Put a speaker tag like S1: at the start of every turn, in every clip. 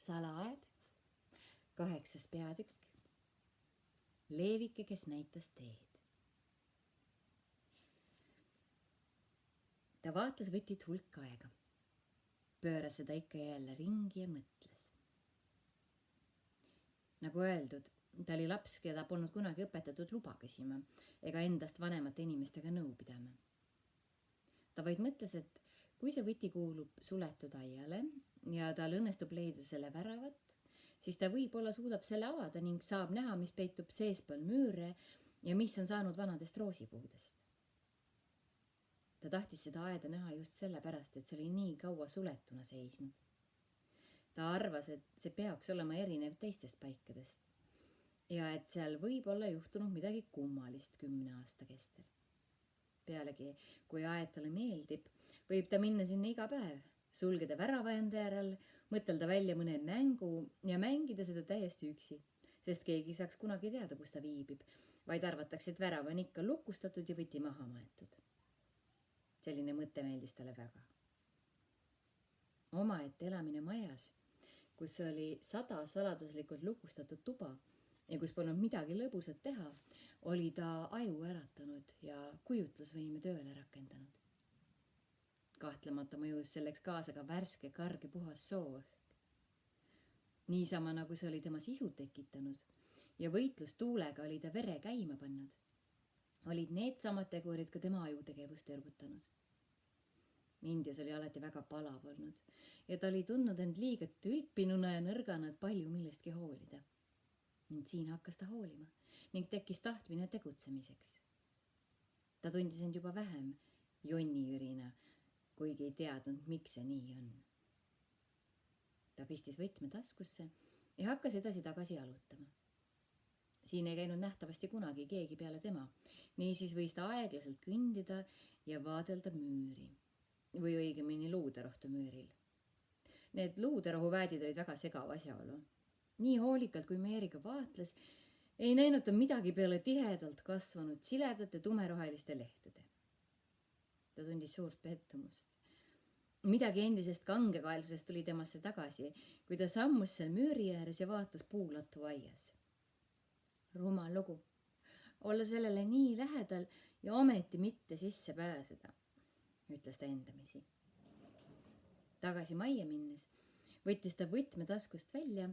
S1: Salaaed, 8. peatükk. Leevike, kes näitas teed. Ta vaatles võtit hulk aega. Pööras seda ikka jälle ringi ja mõtles. Nagu öeldud, ta oli laps, keda polnud kunagi õpetatud luba küsima ega endast vanemate inimestega nõu pidama. Ta vaid mõtles, et kui see võti kuulub suletud aiale ja tal õnnestub leida selle väravat, siis ta võib-olla suudab selle avada ning saab näha, mis peitub seespool müüre ja mis on saanud vanadest roosipuudest. Ta tahtis seda aeda näha just sellepärast, et see oli nii kaua suletuna seisnud. Ta arvas, et see peaks olema erinev teistest paikadest ja et seal võib olla juhtunud midagi kummalist 10 aasta kestel. Pealegi, kui aed talle meeldib, võib ta minna sinna iga päev, sulgeda värava enda järel, mõtelda välja mõne mängu ja mängida seda täiesti üksi, sest keegi saaks kunagi teada, kus ta viibib, vaid arvatakse, et värav on ikka lukustatud ja võti maha maetud. Selline mõte meeldis talle väga. Omaette elamine majas, kus oli 100 saladuslikult lukustatud tuba ja kus polnud midagi lõbusat teha, oli ta aju äratanud ja kujutlusvõime tööle rakendanud. Kahtlemata mõjus selleks kaasa ka värske, karge, puhas sooõhk. Niisama nagu see oli tema sisu tekitanud ja võitlus tuulega oli ta vere käima pannud, olid needsamad tegurid ka tema ajutegevust ergutanud. Indias oli alati väga palav olnud ja ta oli tundnud end liiga tülpinuna ja nõrgana, et palju millestki hoolida. Ning siin hakkas ta hoolima ning tekkis tahtmine tegutsemiseks. Ta tundis end juba vähem jonniürina, kuigi ei teadnud, miks see nii on. Ta pistis võtme taskusse ja hakkas edasi-tagasi jalutama. Siin ei käinud nähtavasti kunagi keegi peale tema, niisiis võis ta aeglaselt kõndida ja vaadelda müüri või õigemini luuderohtu müüril. Need luuderohuväädid olid väga segav asjaolu. Nii hoolikalt, kui Meeriga vaatles, ei näinud ta midagi peale tihedalt kasvanud siledate tumeroheliste lehtede. Ta tundis suurt pettumust. Midagi endisest kangekaelsusest tuli temasse tagasi, kui ta sammus seal müüri ääres ja vaatas puulattu aias. Rumal lugu. Olla sellele nii lähedal ja ometi mitte sisse pääseda, ütles ta endamisi. Tagasi majja minnes võttis ta võtme taskust välja,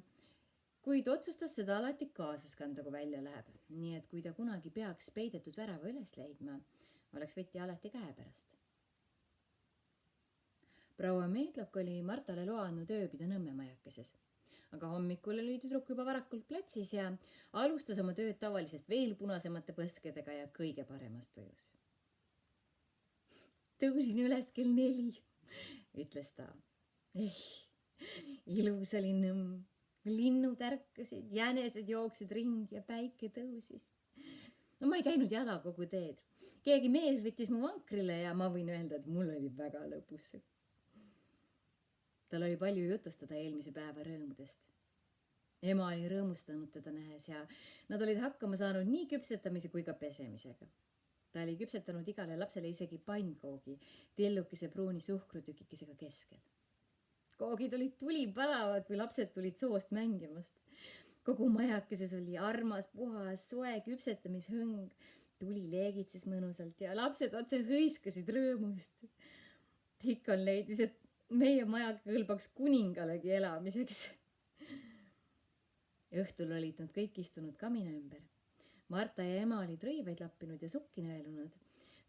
S1: kuid otsustas seda alati kaasas kanda, kui välja läheb, nii et kui ta kunagi peaks peidetud värava üles leidma, oleks võti alati käepärast. Proua Meedlok oli Martale loa andnud ööbida Nõmme majakeses, aga hommikul oli tüdruk juba varakult platsis ja alustas oma tööd tavalisest veel punasemate põskedega ja kõige paremas tujus. Tõusin üles kell 4, ütles ta. Ilus oli Nõmm. Linnud ärkasid, jänesed jooksid ringi ja päike tõusis. No ma ei käinud jala kogu teed. Keegi mees võttis mu vankrile ja ma võin öelda, et mul oli väga lõbus. Tal oli palju jutustada eelmise päeva rõõmudest. Ema oli rõõmustanud teda nähes ja nad olid hakkama saanud nii küpsetamise kui ka pesemisega. Ta oli küpsetanud igale lapsele isegi pannkoogi, tillukese pruuni suhkrutükikesega keskel. Koogid olid tulipalavad, kui lapsed tulid soost mängimast. Kogu majakeses oli armas, puhas, soe küpsetamishõng. Tuli leegitses mõnusalt ja lapsed otse hõiskasid rõõmust. Tikon leidis, et meie maja kõlbaks kuningalegi elamiseks. Õhtul olid nad kõik istunud kamina ümber. Marta ja ema olid rõivaid lappinud ja sukki nõelunud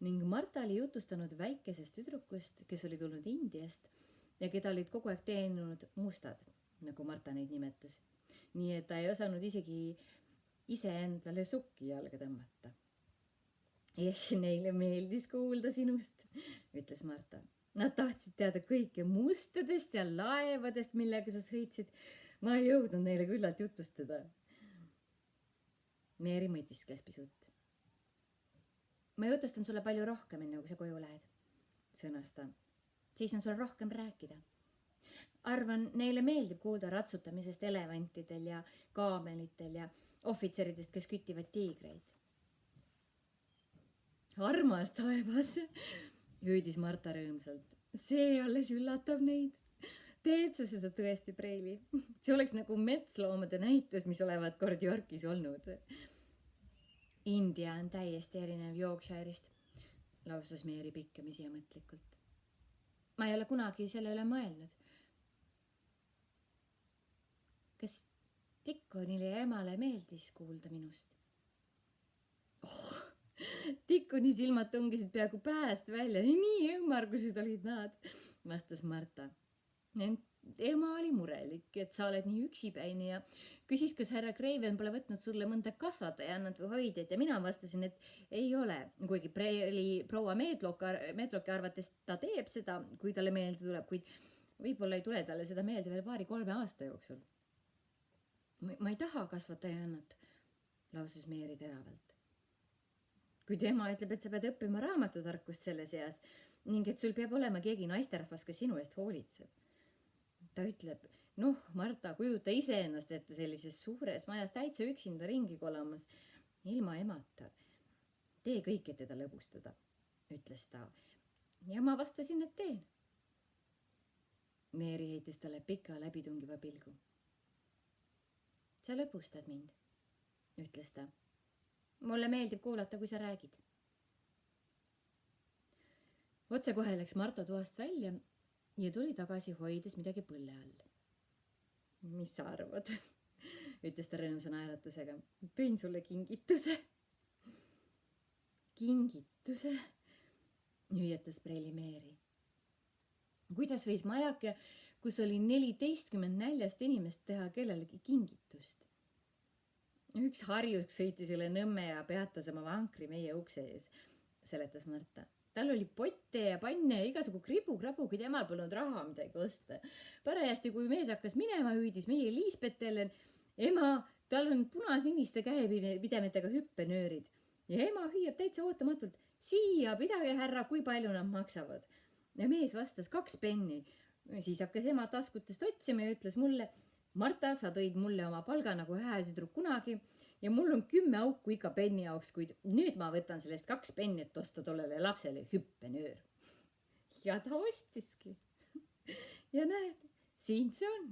S1: ning Marta oli jutustanud väikesest tüdrukust, kes oli tulnud Indiast ja keda olid kogu aeg teeninud mustad, nagu Marta neid nimetas. Nii et ta ei osanud isegi iseendale sukki jalga tõmmata. Neile meeldis kuulda sinust, ütles Marta. Nad tahtsid teada kõike mustadest ja laevadest, millega sa sõitsid. Ma ei jõudnud neile küllalt jutustada. Meeri mõtiskles pisut. Ma jutustan sulle palju rohkem, enne kui sa koju lähed, sõnas ta. Siis on sul rohkem rääkida. Arvan, neile meeldib kuulda ratsutamisest elevantidel ja kaamelitel ja ohvitseridest, kes kütivad tiigreid. Armas taevas, hüüdis Marta rõõmsalt. See alles üllatab neid. Teed sa seda tõesti, Preili? See oleks nagu metsloomade näitus, mis olevat kord Yorkis olnud. India on täiesti erinev Yorkshire'ist, lausus Mary pikkamisi ja mõtlikult. Ma ei ole kunagi selle üle mõelnud. Kas Dickonile ja emale meeldis kuulda minust? Oh, Dickoni silmad tungisid peaaegu pääst välja, nii ümmargused olid nad, vastas Marta. Ema oli murelik, et sa oled nii üksipäini ja küsis, kas härra Craven pole võtnud sulle mõnda kasvatajannat või hoidjat ja mina vastasin, et ei ole, kuigi proua Medlocki arvates ta teeb seda, kui talle meelde tuleb, kuid võib-olla ei tule talle seda meelde veel 2-3 aasta jooksul. Ma ei taha kasvatajannat, lausus Mary teravalt. Kui tema ütleb, et sa pead õppima raamatutarkust selles eas ning et sul peab olema keegi naisterahvas, kes sinu eest hoolitseb. Ta ütleb, Marta, kujuta iseennast ette sellises suures majas täitsa üksinda ringi kolamas, ilma emata. Tee kõik, et teda lõbustada, ütles ta. Ja ma vastasin, et teen. Mary heitis talle pika läbitungiva pilgu. Sa lõbustad mind, ütles ta. Mulle meeldib kuulata, kui sa räägid. Otsekohe läks Marta toast välja ja tuli tagasi hoides midagi põlle all. Mis sa arvad? Ütles ta rõõmsa naeratusega. Tõin sulle kingituse. Kingituse? Hüüatas Preili Mary. Kuidas võis majake, kus oli 14 näljast inimest teha kellelegi kingitust? Üks harjuks sõitis üle Nõmme ja peatas oma vankri meie ukse ees, seletas Marta. Tal oli potte ja panne ja igasugu kribu-krabu, kui temal polnud raha midagi osta. Parajasti, kui mees hakkas minema, hüüdis meie Liisbetele, ema, tal on punasiniste käepidemetega hüppenöörid. Ja ema hüüab täitsa ootamatult, siia, pidage härra, kui palju nad maksavad. Ja mees vastas 2 penni. Siis hakkas ema taskutest otsima ja ütles mulle, Marta, sa tõid mulle oma palga nagu hää tüdruk kunagi ja mul on 10 auku iga penni jaoks, kuid nüüd ma võtan sellest 2 penni, et osta tollele lapsele hüppenöör. Ja ta ostiski. Ja näed, siin see on.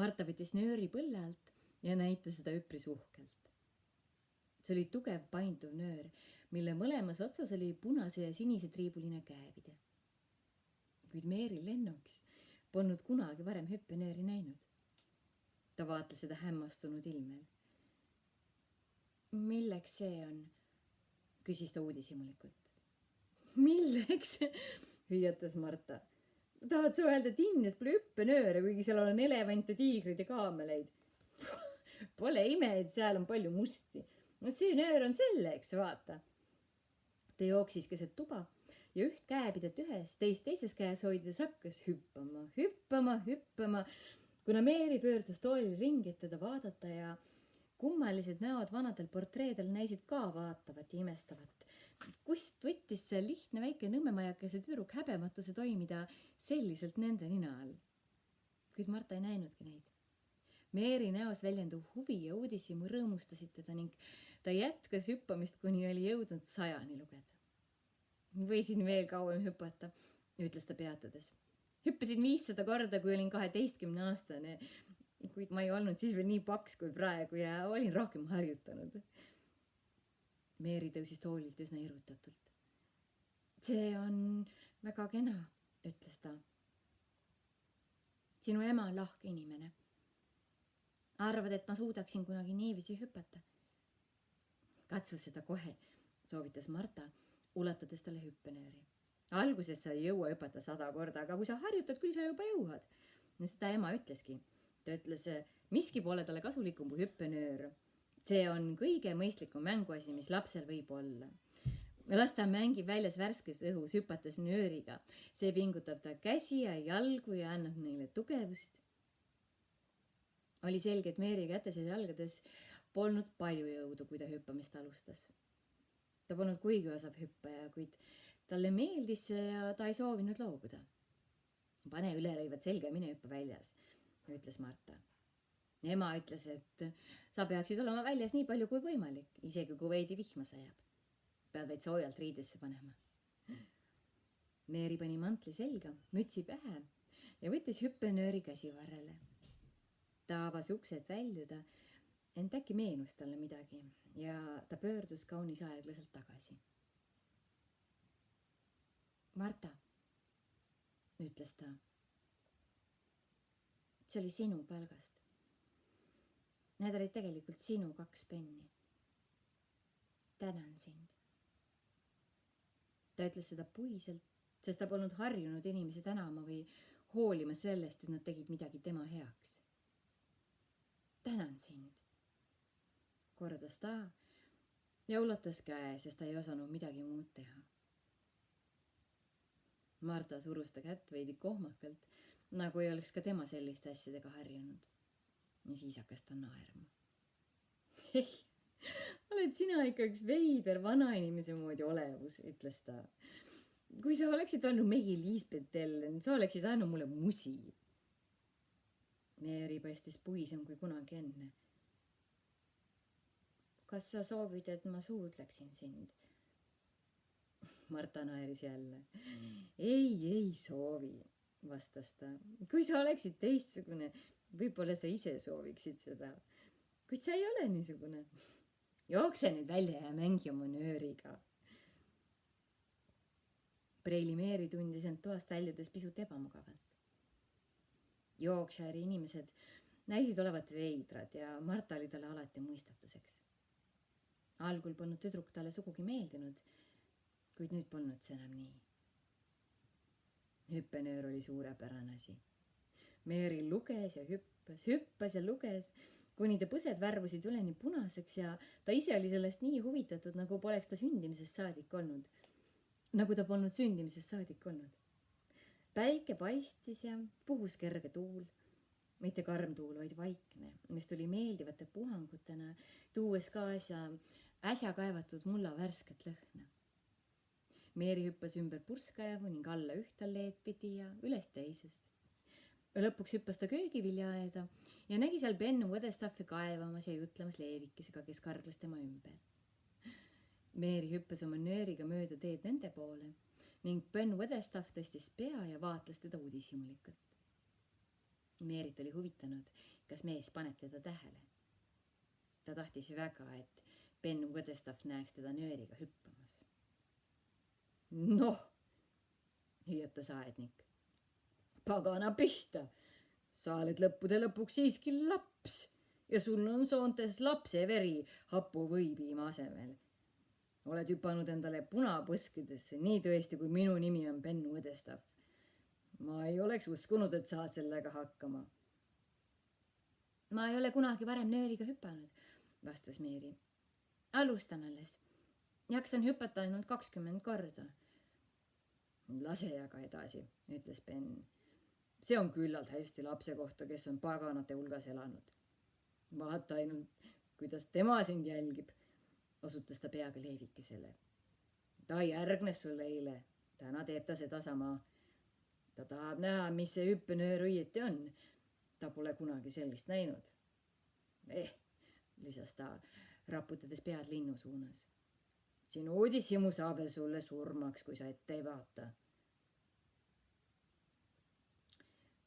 S1: Marta võttis nööri põlle alt ja näitas seda üpris uhkelt. See oli tugev painduv nöör, mille mõlemas otsas oli punase ja sinise triibuline käepide. Kuid Mary lennuks polnud kunagi varem hüppenööri näinud. Ta vaatles seda hämmastunud ilmel. Milleks see on? Küsis ta uudishimulikult. Milleks? Hüüatas Marta. Tahad sa öelda, et Indias pole hüppenööre, kuigi seal on elevante, tiigrid ja kaameleid? Pole ime, et seal on palju musti. No see nöör on selleks, vaata. Ta jooksis keset tuba ja üht käepidet ühes, teist teises käes hoides hakkas hüppama. Kuna Mary pöördus toolil ringi, et teda vaadata ja kummalised näod vanadel portreedel näisid ka vaatavat ja imestavat. Kust võttis see lihtne väike nõmmemajakese tüdruk häbematuse toimida selliselt nende nina all? Kuid Marta ei näinudki neid. Mary näos väljenduv huvi ja uudishimu rõõmustasid teda ning ta jätkas hüppamist, kuni oli jõudnud 100 lugeda. Võisin veel kauem hüpata, ütles ta peatudes. Hüppasin 500 korda, kui olin 12-aastane, kuid ma ei olnud siis veel nii paks kui praegu ja olin rohkem harjutanud. Mary tõusis toolilt üsna irvutatult. See on väga kena, ütles ta. Sinu ema on lahke inimene. Arvad, et ma suudaksin kunagi niiviisi hüpata? Katsu seda kohe, soovitas Marta, ulatades talle hüppenööri. Alguses sa ei jõua hüpata 100 korda, aga kui sa harjutad, küll sa juba jõuad. No seda ema ütleski. Ta ütles, miski pole talle kasulikum kui hüppenöör. See on kõige mõistlikum mänguasi, mis lapsel võib olla. Las ta mängib väljas värskes õhus hüpates nööriga. See pingutab ta käsi ja jalgu ja annab neile tugevust. Oli selge, et Mary kätes ja jalgades polnud palju jõudu, kui ta hüppamist alustas. Ta polnud kuigi osav hüppaja, kuid talle meeldis see ja ta ei soovinud loobuda. Pane ülerõivad selga ja mine hüppa väljas, ütles Marta. Ema ütles, et sa peaksid olema väljas nii palju kui võimalik, isegi kui veidi vihma sajab. Pead vaid soojalt riidesse panema. Meeri pani mantli selga, mütsi pähe ja võttis hüppenööri käsivarrele. Ta avas uksed väljuda, ent äkki meenus talle midagi ja ta pöördus kaunis aeglaselt tagasi. Marta, ütles ta. See oli sinu palgast. Need olid tegelikult sinu 2 penni. Tänan sind. Ta ütles seda puiselt, sest ta polnud harjunud inimesi tänama või hoolima sellest, et nad tegid midagi tema heaks. Tänan sind, kordas ta ja ulatas käe, sest ta ei osanud midagi muud teha. Marta surus ta kätt veidi kohmakalt, nagu ei oleks ka tema selliste asjadega harjunud. Ja siis hakkas ta naerma. Oled sina ikka üks veider vanainimese moodi olevus, ütles ta. Kui sa oleksid olnud Megi Liisbeth Ellen, sa oleksid andnud mulle musi. Meeri paistis puisem kui kunagi enne. Kas sa soovid, et ma suudleksin sind? Marta naeris jälle. Ei soovi, vastas ta. Kui sa oleksid teistsugune, võib-olla sa ise sooviksid seda. Kuid sa ei ole niisugune. Jookse nüüd välja ja mängi oma nööriga. Preili Meeri tundis end toast väljudes pisut ebamugavalt. Yorkshire'i inimesed näisid olevat veidrad ja Marta oli talle alati mõistatuseks. Algul polnud tüdruk talle sugugi meeldinud, kuid nüüd polnud see enam nii. Hüppenöör oli suurepärane asi. Meeri luges ja hüppas ja luges, kuni ta põsed värvusid üleni punaseks ja ta ise oli sellest nii huvitatud, nagu poleks ta sündimisest saadik olnud. Nagu ta polnud sündimisest saadik olnud. Päike paistis ja puhus kerge tuul. Mitte karm tuul, vaid vaikne, mis tuli meeldivate puhangutena, tuues kaasa äsja kaevatud mulla värsket lõhna. Meeri hüppas ümber purskajavu ning alla ühte alleed pidi ja üles teisest. Lõpuks hüppas ta köögiviljaaeda ja nägi seal Ben Weatherstaffi kaevamas ja jutlemas leevikesega, kes kargles tema ümber. Meeri hüppas oma nööriga mööda teed nende poole ning Ben Weatherstaff tõstis pea ja vaatles teda uudishimulikult. Meerit oli huvitanud, kas mees paneb teda tähele. Ta tahtis väga, et Ben Weatherstaff näeks teda nööriga hüppamas. Noh, hüüatas aednik. Pagana pihta, sa oled lõppude lõpuks siiski laps ja sul on soontes lapse veri hapuvõipiima asemel. Oled hüpanud endale punapõskidesse, nii tõesti, kui minu nimi on Ben Weatherstaff. Ma ei oleks uskunud, et saad sellega hakkama. Ma ei ole kunagi varem nööriga hüpanud, vastas Meeri. Alustan alles. Jaksan hüpata ainult 20 korda. Lase aga edasi, ütles Ben. See on küllalt hästi lapse kohta, kes on paganate hulgas elanud. Vaata ainult, kuidas tema sind jälgib, osutas ta peaga leevikesele. Ta järgnes sulle eile, täna teeb ta seda sama. Ta tahab näha, mis see hüppenöör õieti on. Ta pole kunagi sellist näinud. Lisas ta, raputades pead linnu suunas. Sinu uudishimu saab veel sulle surmaks, kui sa ette ei vaata.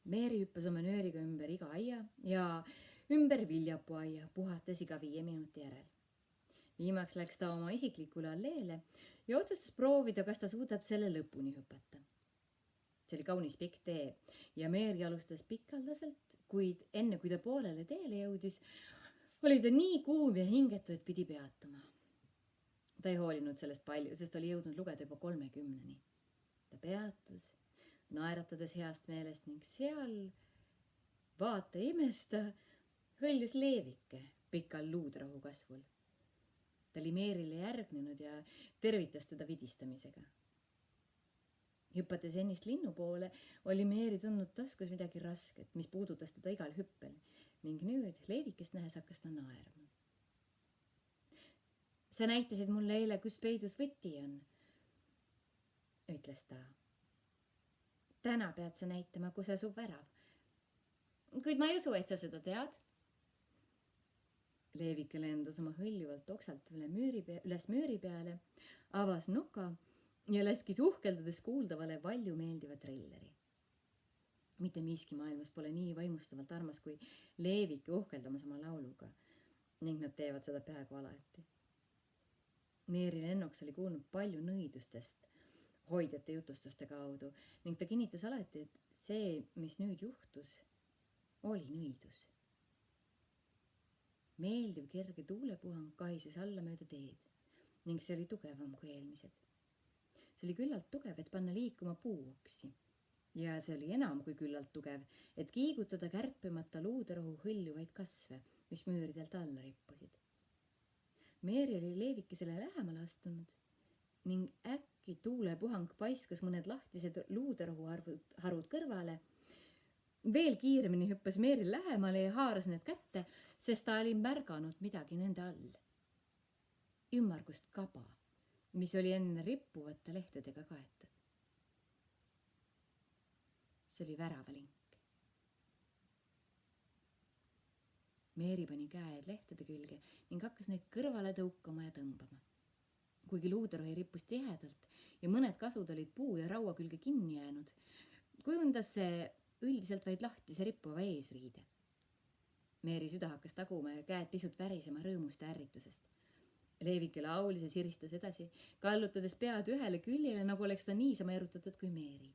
S1: Meeri hüppas oma nööriga ümber iga aia ja ümber viljapuaia, puhates iga 5 minuti järel. Viimaks läks ta oma isiklikule alleele ja otsustas proovida, kas ta suudab selle lõpuni hüpata. See oli kaunis pikk tee ja Meeri alustas pikaldaselt, kuid enne kui ta poolele teele jõudis, oli ta nii kuum ja hingetu, et pidi peatuma. Ta ei hoolinud sellest palju, sest oli jõudnud lugeda juba 30-ni. Ta peatus, naeratades heast meelest ning seal, vaata imesta, hõljus leevike pikal luudrahu kasvul. Ta oli Meerile järgnenud ja tervitas teda vidistamisega. Hüpates ennist linnu poole, oli Meeri tundnud taskus midagi rasket, mis puudutas teda igal hüppel ning nüüd leevikest nähes hakkas ta naerma. Sa näitasid mulle eile, kus peidus võti on, ütles ta. Täna pead sa näitama, kus asub värav. Kuid ma ei usu, et sa seda tead. Leevike lendas oma hõljuvalt oksalt üles müüri peale, avas nuka ja laskis uhkeldades kuuldavale valju meeldiva trilleri. Mitte miski maailmas pole nii vaimustavalt armas kui Leevike uhkeldamas oma lauluga ning nad teevad seda peaaegu alati. Meeri Lennox oli kuulnud palju nõidustest hoidjate jutustuste kaudu ning ta kinnitas alati, et see, mis nüüd juhtus, oli nõidus. Meeldiv kerge tuulepuhang kahises alla mööda teed ning see oli tugevam kui eelmised. See oli küllalt tugev, et panna liikuma puuoksi ja see oli enam kui küllalt tugev, et kiigutada kärpimata luuderohu hõljuvaid kasve, mis müüridelt alla rippusid. Meeri oli Leevikesele lähemale astunud ning äkki tuulepuhang paiskas mõned lahtised luuderohu harud kõrvale. Veel kiiremini hüppas Meeri lähemale ja haaras need kätte, sest ta oli märganud midagi nende all. Ümmargust kaba, mis oli enne rippuvate lehtedega kaetud. See oli väravalink. Meeri pani käed lehtede külge ning hakkas neid kõrvale tõukama ja tõmbama. Kuigi luuderohi rippus tihedalt ja mõned kasud olid puu ja raua külge kinni jäänud, kujundas see üldiselt vaid lahtise rippuva eesriide. Meeri süda hakkas taguma ja käed pisut värisema rõõmust ja ärritusest. Leevike laulis ja siristas edasi, kallutades pead ühele küljele, nagu oleks ta niisama erutatud kui Meeri.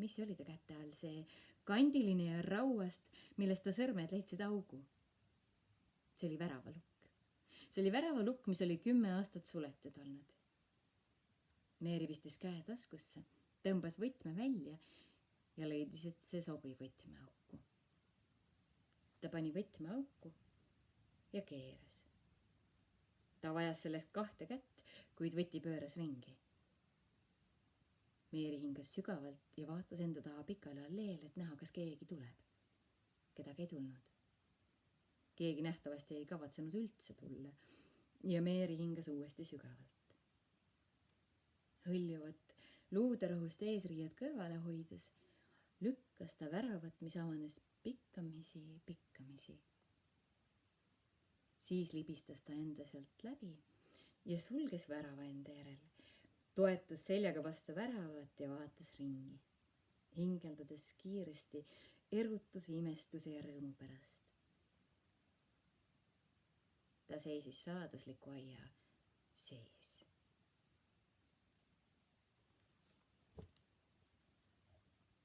S1: Mis oli ta käte all, see kandiline ja rauast, millest ta sõrmed leidsid augu? See oli väravalukk. See oli väravalukk, mis oli 10 aastat suletud olnud. Meeri pistis käe taskusse, tõmbas võtme välja ja leidis, et see sobib võtmeauku. Ta pani võtmeauku ja keeras. Ta vajas sellest 2 kätt, kuid võti pööras ringi. Meeri hingas sügavalt ja vaatas enda taha pikale alleel, et näha, kas keegi tuleb. Kedagi ei tulnud. Keegi nähtavasti ei kavatsenud üldse tulla ja Meeri hingas uuesti sügavalt. Hõljuvat luuderohust eesriied kõrvale hoides lükkas ta väravat, mis avanes pikkamisi. Siis libistas ta enda sealt läbi ja sulges värava enda järel. Toetus seljaga vastu väravat ja vaatas ringi, hingeldades kiiresti erutuse, imestuse ja rõõmu pärast. Ta seisis saladusliku aia sees.